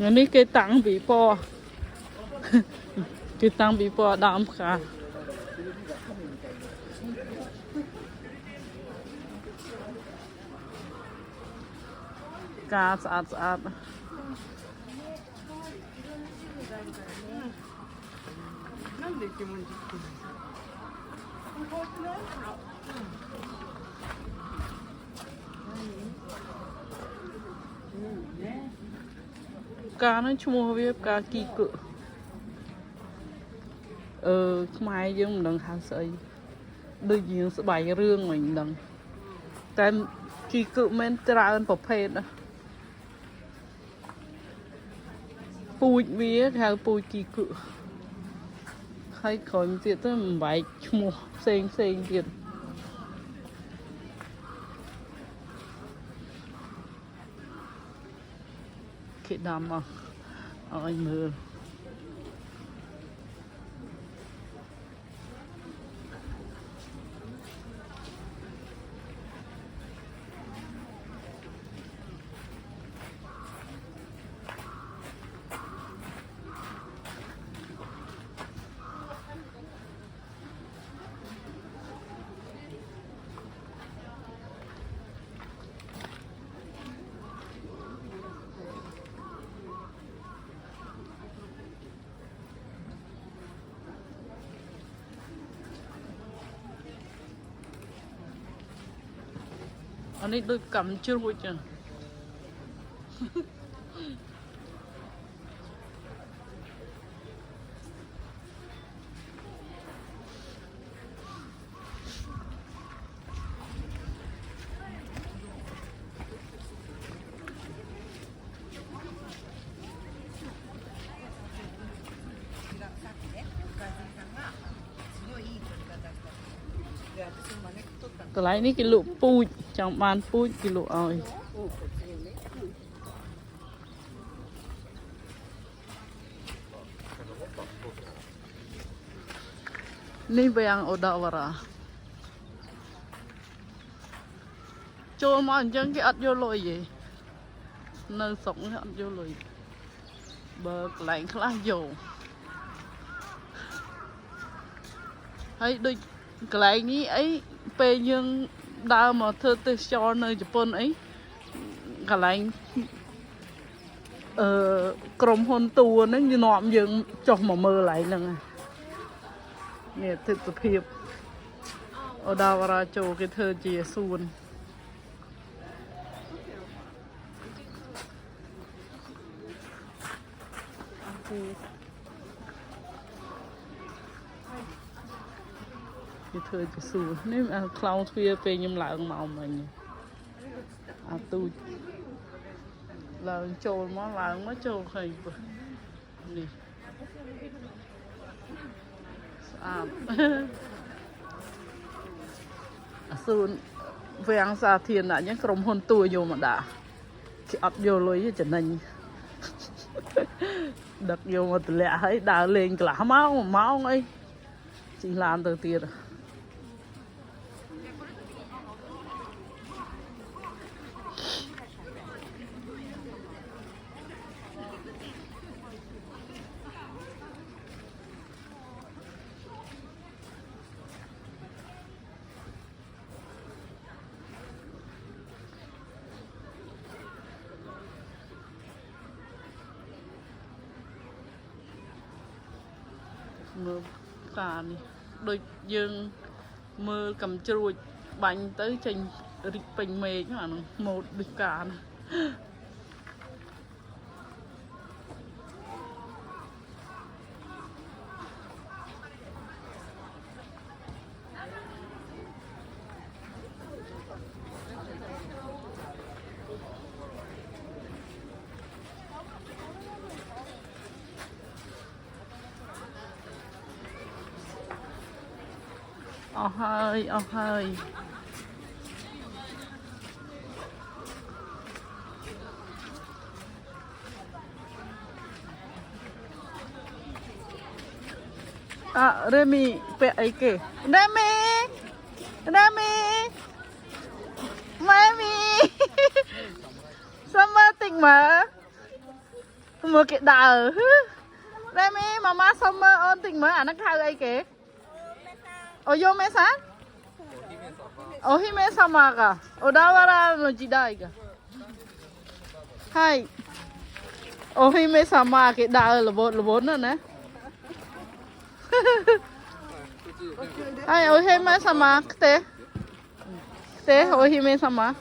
อันนี้គេតាំងពីពណ៌គេតាំងពីពណ៌ដើមផ្កាការស្អាតស្អាតការនឹងឈ្មោះវាផ្កាគីកឹខ្មែរយើងមិនដឹងហៅស្អីដូចយើងស្បៃរឿងមិនដឹងតែគីកឹមែនច្រើនប្រភេទណាពូជវាគេហៅពូជគីកឹហើយក្រោយទៀតទៅមិនបែកឈ្មោះផ្សេងទៀតគេដាំមកឲ្យមើលអានេះដូចកំជ្រួចចឹងកន្លែងនេះគេលក់ពូជចង់បានពូជគេលក់ឲ្យនេះវាំងអូដាវ៉ារ៉ាចូលមកអញ្ចឹងគេអត់យកលុយទេនៅស្រុកនេះអត់យកលុយបើកន្លែងខ្លះយកហើយដូចកន្លែងនេះអីពេលយើងដើរមកធ្វើទេសចរនៅជប៉ុនអីកន្លែងក្រុមហ៊ុនតួហ្នឹងវានាំយើងចុះមកមើលកន្លែងហ្នឹងនេះទិដ្ឋភាពអូដាវ៉ារ៉ាចូលគេធ្វើជាសួនគេធ្វើជាសួរនេះខ្លោងទ្វារពេលខ្ញុំឡើងមកមិញអាទូចឡើងចូលមកឡើងមកចូលឃើញនេះស្អាតអាសួនវាំងសាធារណៈអញ្ចឹងក្រុមហ៊ុនតួយកមកដាក់គេអត់យកលុយទេចំណេញដឹកយកមកទម្លាក់ហើយដើរលេងកន្លះម៉ោង1ម៉ោងអីជិះឡានទៅទៀតមើលផ្កានេះដូចយើងមើលកំជ្រួចបាញ់ទៅចេញរីកពេញមេឃអានោះម៉ូតដូចផ្កាណាអស់ហើយរេមីពាក់អីគេរេមីម៉ែមីសុំមើលតិចមើល Mưa cái đờ. Đây mi mama xong mơ ôn tình mới à nó khai đây kìa. Ồ vô mẹ sáng. Ồ hi mẹ sao mà cả. Ồ đau ra rồi chị đây cả. Hai. Ồ hi mẹ sao mà cái đờ là bốn rồi nè. Hai ồ hi mẹ sao mà thế. Thế ồ hi mẹ sao mà.